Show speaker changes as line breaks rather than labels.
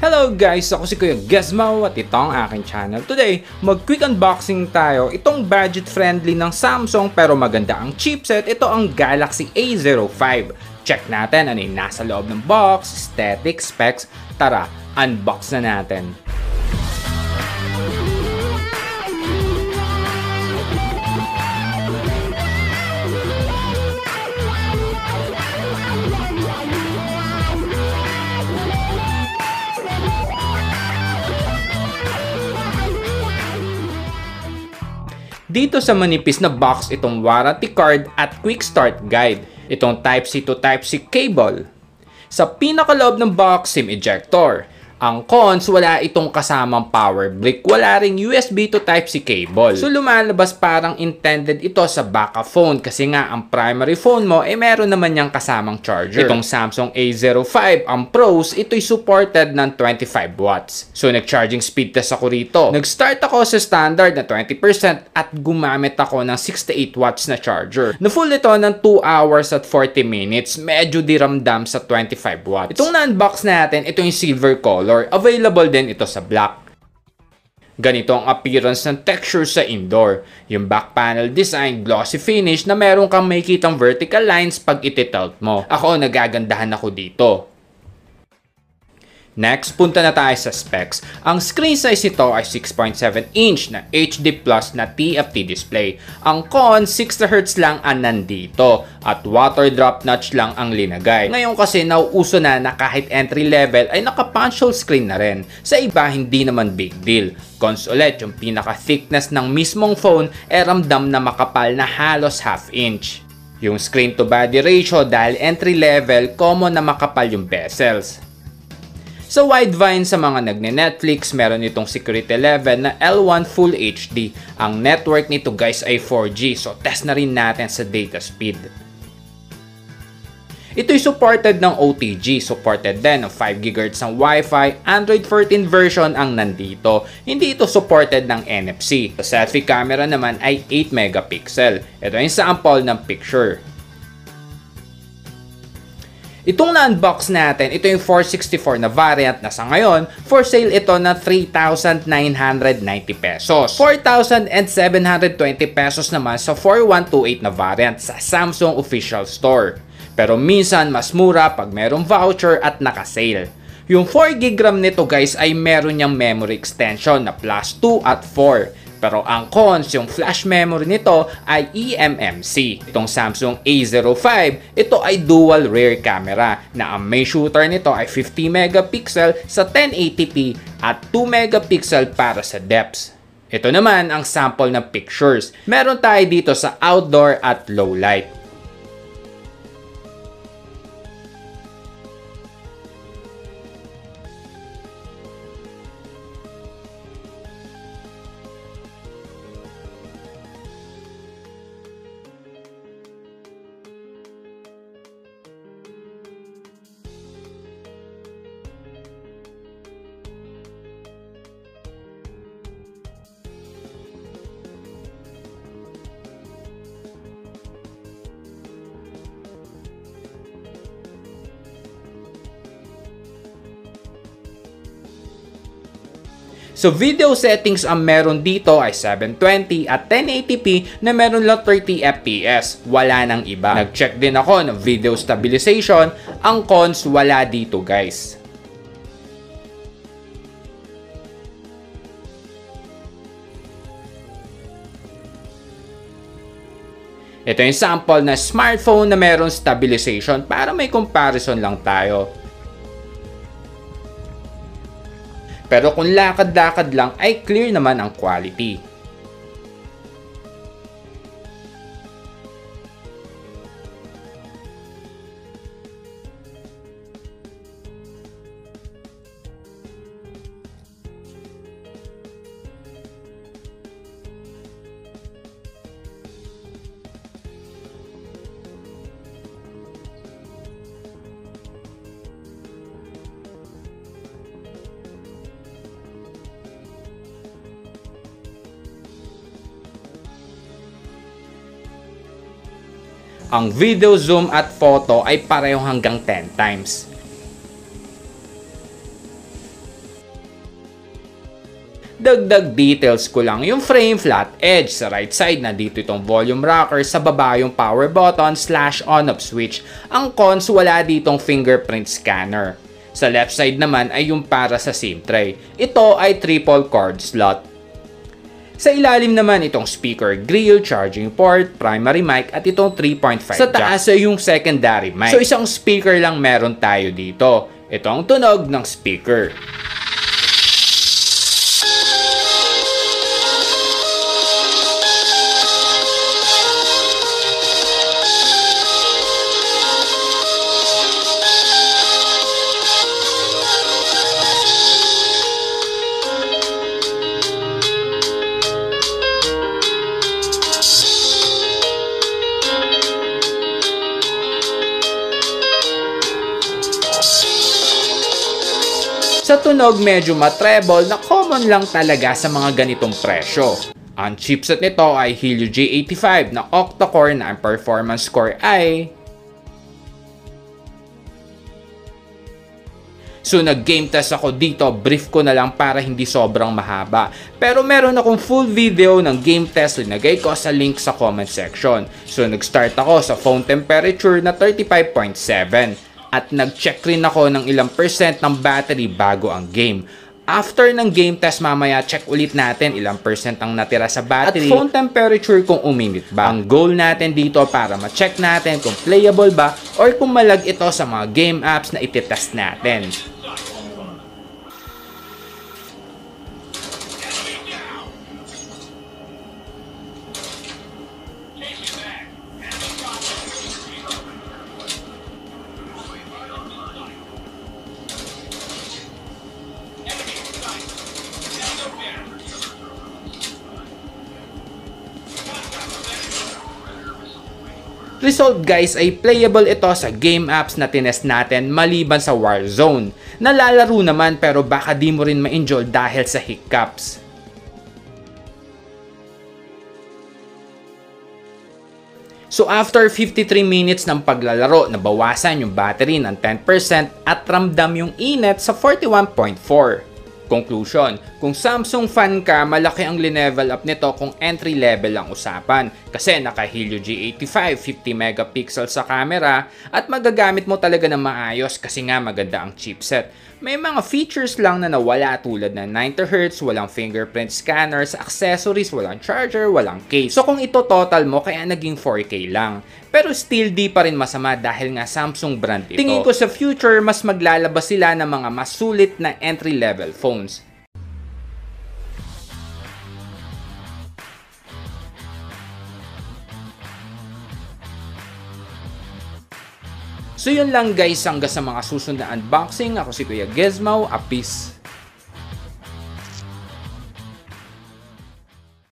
Hello guys! Ako si Kuya Gizmo at ito ang aking channel. Today, mag-quick unboxing tayo. Itong budget-friendly ng Samsung pero maganda ang chipset. Ito ang Galaxy A05. Check natin ano yung nasa loob ng box, aesthetic, specs. Tara, unbox na natin. Dito sa manipis na box itong warranty card at quick start guide. Itong Type-C to Type-C cable. Sa pinakaloob ng box, SIM ejector. Ang cons, wala itong kasamang power brick. Wala ring USB to Type-C cable. So lumalabas parang intended ito sa backup phone kasi nga ang primary phone mo meron naman niyang kasamang charger. Itong Samsung A05, ang pros, ito'y supported ng 25 watts. So nag-charging speed test ako rito. Nag-start ako sa standard na 20% at gumamit ako ng 68 watts na charger. Na-full ito ng 2 hours at 40 minutes. Medyo diramdam sa 25 watts. Itong na-unbox natin, ito yung silver color. Available din ito sa black. Ganito ang appearance ng texture sa indoor. Yung back panel design, glossy finish na meron kang makikitang vertical lines pag ititilt mo. Ako, nagagandahan ako dito. Next, punta na tayo sa specs. Ang screen size nito ay 6.7 inch na HD Plus na TFT display. Ang cons, 60Hz lang ang nandito at water drop notch lang ang linagay. Ngayon kasi nauuso na kahit entry level ay naka-punch hole screen na rin. Sa iba, hindi naman big deal. Cons ulit, yung pinaka-thickness ng mismong phone ramdam na makapal na halos half inch. Yung screen to body ratio dahil entry level, common na makapal yung bezels. Sa Widevine sa mga nagne-Netflix, meron itong security level na L1 Full HD. Ang network nito guys ay 4G, so test na rin natin sa data speed. Ito'y supported ng OTG, supported din ng 5 GHz ng Wi-Fi, Android 14 version ang nandito. Hindi ito supported ng NFC. Sa selfie camera naman ay 8 megapixel. Ito yung sample ng picture. Itong na-unbox natin, ito yung 464 na variant na sa ngayon, for sale ito na 3,990 pesos. 4,720 pesos naman sa 4128 na variant sa Samsung official store. Pero minsan mas mura pag merong voucher at naka-sale. Yung 4GB RAM nito guys ay meron niyang memory extension na +2 at 4. Pero ang cons, yung flash memory nito ay eMMC. Itong Samsung A05, ito ay dual rear camera na ang main shooter nito ay 50 megapixel sa 1080p at 2 megapixel para sa depths. Ito naman ang sample ng pictures. Meron tayo dito sa outdoor at low light. So video settings ang meron dito ay 720 at 1080p na meron lang 30 fps. Wala nang iba. Nag-check din ako ng video stabilization. Ang cons, wala dito guys. Ito yung sample na smartphone na meron stabilization para may comparison lang tayo. Pero kung lakad-lakad lang ay clear naman ang quality. Ang video zoom at photo ay pareho hanggang 10 times. Dagdag details ko lang yung frame flat edge. Sa right side, nandito itong volume rocker. Sa baba yung power button / on-off switch. Ang cons, wala ditong fingerprint scanner. Sa left side naman ay yung para sa SIM tray. Ito ay triple cord slot. Sa ilalim naman itong speaker grill, charging port, primary mic at itong 3.5 Sa taas ay yung secondary mic. So isang speaker lang meron tayo dito. Ito ang tunog ng speaker. Sa tunog, medyo matreble na common lang talaga sa mga ganitong presyo. Ang chipset nito ay Helio G85 na octa-core na ang performance score ay... So nag-game test ako dito, brief ko na lang para hindi sobrang mahaba. Pero meron akong full video ng game test, linagay ko sa link sa comment section. So nag-start ako sa phone temperature na 35.7. At nag-check rin ako ng ilang percent ng battery bago ang game. After ng game test mamaya, check ulit natin ilang percent ang natira sa battery at phone temperature kung uminit ba. Ang goal natin dito para ma-check natin kung playable ba or kung malag ito sa mga game apps na ititest natin. Result guys ay playable ito sa game apps na tinest natin maliban sa Warzone. Nalalaro naman pero baka di mo rin ma-enjoy dahil sa hiccups. So after 53 minutes ng paglalaro, nabawasan yung battery ng 10% at ramdam yung init sa 41.4. Conclusion, kung Samsung fan ka, malaki ang linevel up nito kung entry level ang usapan. Kasi naka Helio G85, 50 megapixel sa camera at magagamit mo talaga ng maayos kasi nga maganda ang chipset. May mga features lang na nawala tulad ng 90Hz, walang fingerprint scanner, sa accessories, walang charger, walang case. So kung ito total mo, kaya naging 4K lang. Pero still di pa rin masama dahil nga Samsung brand ito. Tingin ko sa future, mas maglalabas sila ng mga mas sulit na entry-level phones. So yun lang guys, hanggang sa mga susunod na unboxing. Ako si Kuya Gizmo, peace.